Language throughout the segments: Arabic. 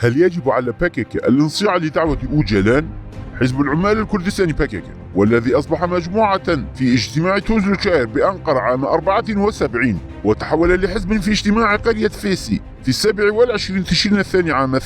هل يجب على باكيكا الانصياع لدعوة أوجلان؟ حزب العمال الكردستاني باكيكا، والذي أصبح مجموعة في اجتماع توزلوشاير بأنقرة عام 74 وتحول لحزب في اجتماع قرية فيسي في 27 تشرين الثاني عام 78،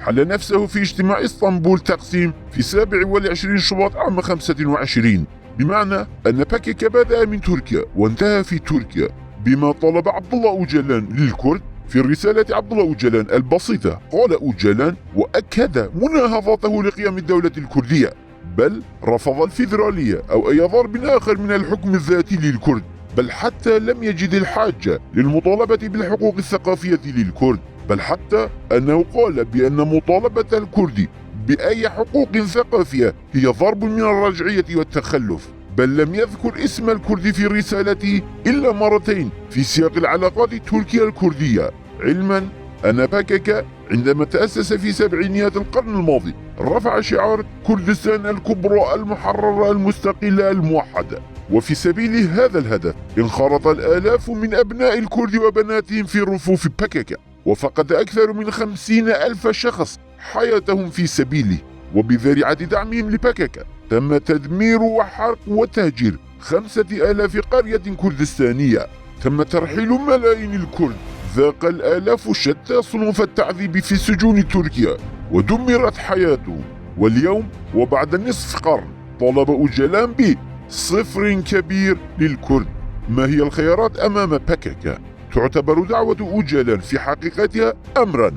حل نفسه في اجتماع اسطنبول تقسيم في 27 شباط عام 25، بمعنى أن باكيكا بدأ من تركيا وانتهى في تركيا، بما طلب عبد الله أوجلان للكرد. في الرسالة عبد الله أوجلان البسيطة قال أوجلان وأكد مناهضته لقيام الدولة الكردية، بل رفض الفيدرالية أو أي ضرب آخر من الحكم الذاتي للكرد، بل حتى لم يجد الحاجة للمطالبة بالحقوق الثقافية للكرد، بل حتى أنه قال بأن مطالبة الكرد بأي حقوق ثقافية هي ضرب من الرجعية والتخلف، بل لم يذكر اسم الكرد في رسالته إلا مرتين في سياق العلاقات التركية الكردية، علما أن باكيكا عندما تأسس في سبعينيات القرن الماضي رفع شعار كردستان الكبرى المحررة المستقلة الموحدة. وفي سبيل هذا الهدف انخرط الآلاف من أبناء الكرد وبناتهم في رفوف باكيكا، وفقد أكثر من 50,000 شخص حياتهم في سبيله. وبذريعة دعمهم لباكيكا تم تدمير وحرق وتهجير 5,000 قرية كردستانية، تم ترحيل ملايين الكرد، ذاق الآلاف شتى صنوف التعذيب في سجون تركيا ودمرت حياتهم. واليوم وبعد نصف قرن طلب أوجلان بصفر كبير للكرد. ما هي الخيارات أمام باكيكا؟ تعتبر دعوة أوجلان في حقيقتها أمرا،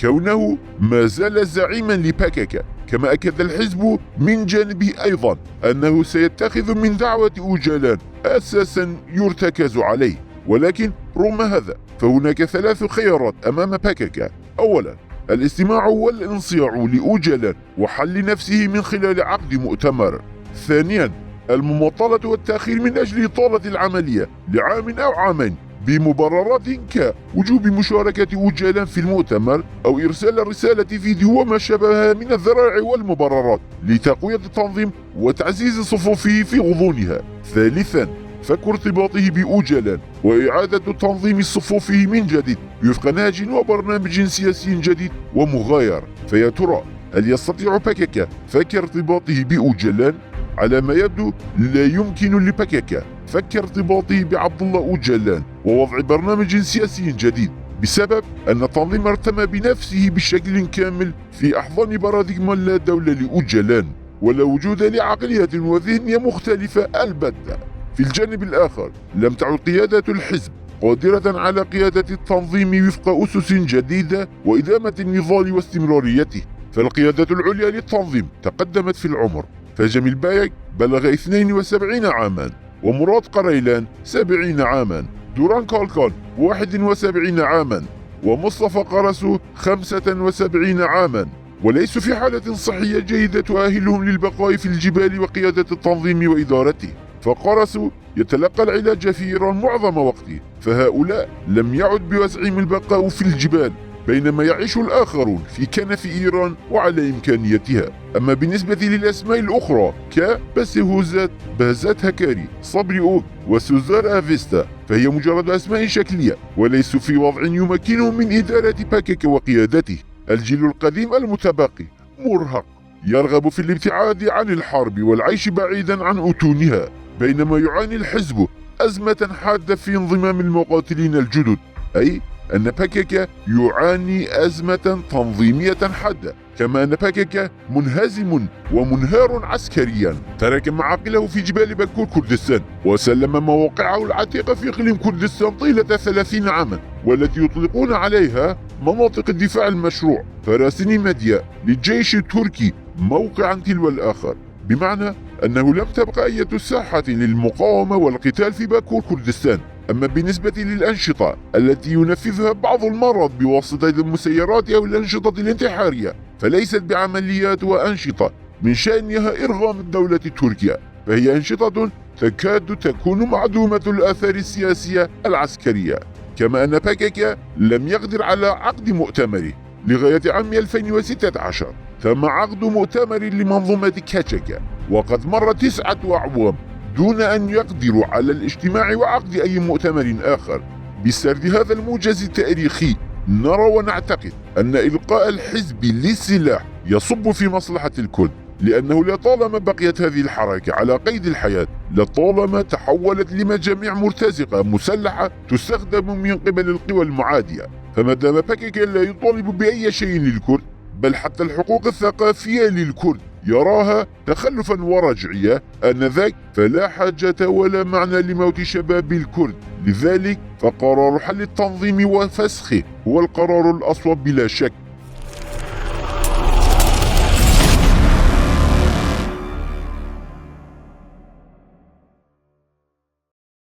كونه ما زال زعيما لباكيكا، كما أكد الحزب من جانبه أيضا أنه سيتخذ من دعوة أوجلان أساسا يرتكز عليه. ولكن رغم هذا فهناك 3 خيارات أمام باكيكا. أولا، الاستماع والانصياع لأوجلان وحل نفسه من خلال عقد مؤتمر. ثانيا، المماطلة والتأخير من أجل إطالة العملية لعام أو عامين بمبررات كوجوب مشاركة أوجلان في المؤتمر أو إرسال رسالة فيديو وما شابهها من الذرائع والمبررات لتقوية التنظيم وتعزيز صفوفه في غضونها. ثالثا، فك ارتباطه بأوجلان وإعادة تنظيم صفوفه من جديد وفق نهج وبرنامج سياسي جديد ومغاير. فيا ترى هل يستطيع باكيكا فك ارتباطه بأوجلان؟ على ما يبدو لا يمكن لباكيكا فك ارتباطه بعبد الله أوجلان ووضع برنامج سياسي جديد، بسبب أن التنظيم ارتمى بنفسه بشكل كامل في أحضان باراديغما لا دولة لأوجلان، ولا وجود لعقلية وذهنية مختلفة البتة. في الجانب الآخر لم تعد قيادة الحزب قادرة على قيادة التنظيم وفق أسس جديدة وإدامة النضال واستمراريته، فالقيادة العليا للتنظيم تقدمت في العمر، فجميل بايك بلغ 72 عاما، ومراد قريلان 70 عاما، دوران كالكان 71 عاما، ومصطفى قرسو 75 عاما، وليسوا في حالة صحية جيدة تؤهلهم للبقاء في الجبال وقيادة التنظيم وإدارته. فقرسو يتلقى العلاج في إيران معظم وقته، فهؤلاء لم يعد بوسعهم البقاء في الجبال، بينما يعيش الآخرون في كنف إيران وعلى إمكانيتها. أما بالنسبة للأسماء الأخرى كبسيهوزات، بهزات هكاري، صبري أوك، وسوزار أفيستا، فهي مجرد أسماء شكلية وليسوا في وضع يمكنهم من إدارة باكيكا وقيادته. الجيل القديم المتبقي مرهق، يرغب في الابتعاد عن الحرب والعيش بعيدا عن أتونها، بينما يعاني الحزب أزمة حادة في انضمام المقاتلين الجدد، أي أن باكيكا يعاني أزمة تنظيمية حادة، كما أن باكيكا منهزم ومنهار عسكريا، ترك معاقله في جبال باكور كردستان وسلم مواقعه العتيقة في إقليم كردستان طيلة 30 عاما، والتي يطلقون عليها مناطق الدفاع المشروع، فراسني مديا للجيش التركي موقعا تلو الآخر، بمعنى أنه لم تبقى أي ساحة للمقاومة والقتال في باكور كردستان. أما بالنسبة للأنشطة التي ينفذها بعض المرض بواسطة المسيرات أو الأنشطة الانتحارية، فليست بعمليات وأنشطة من شأنها إرغام الدولة التركية، فهي أنشطة تكاد تكون معدومة الآثار السياسية العسكرية. كما أن باكيكا لم يقدر على عقد مؤتمره لغاية عام 2016، تم عقد مؤتمر لمنظومة كاتشكا، وقد مر 9 أعوام دون أن يقدروا على الاجتماع وعقد أي مؤتمر آخر. بسرد هذا الموجز التاريخي نرى ونعتقد أن إلقاء الحزب للسلاح يصب في مصلحة الكرد، لأنه لطالما بقيت هذه الحركة على قيد الحياة لطالما تحولت لمجاميع مرتزقة مسلحة تستخدم من قبل القوى المعادية. فما دام PKK لا يطالب بأي شيء للكرد، بل حتى الحقوق الثقافية للكرد يراها تخلفا ورجعية، آنذاك فلا حاجة ولا معنى لموت شباب الكرد. لذلك فقرار حل التنظيم وفسخه هو القرار الأصوب بلا شك.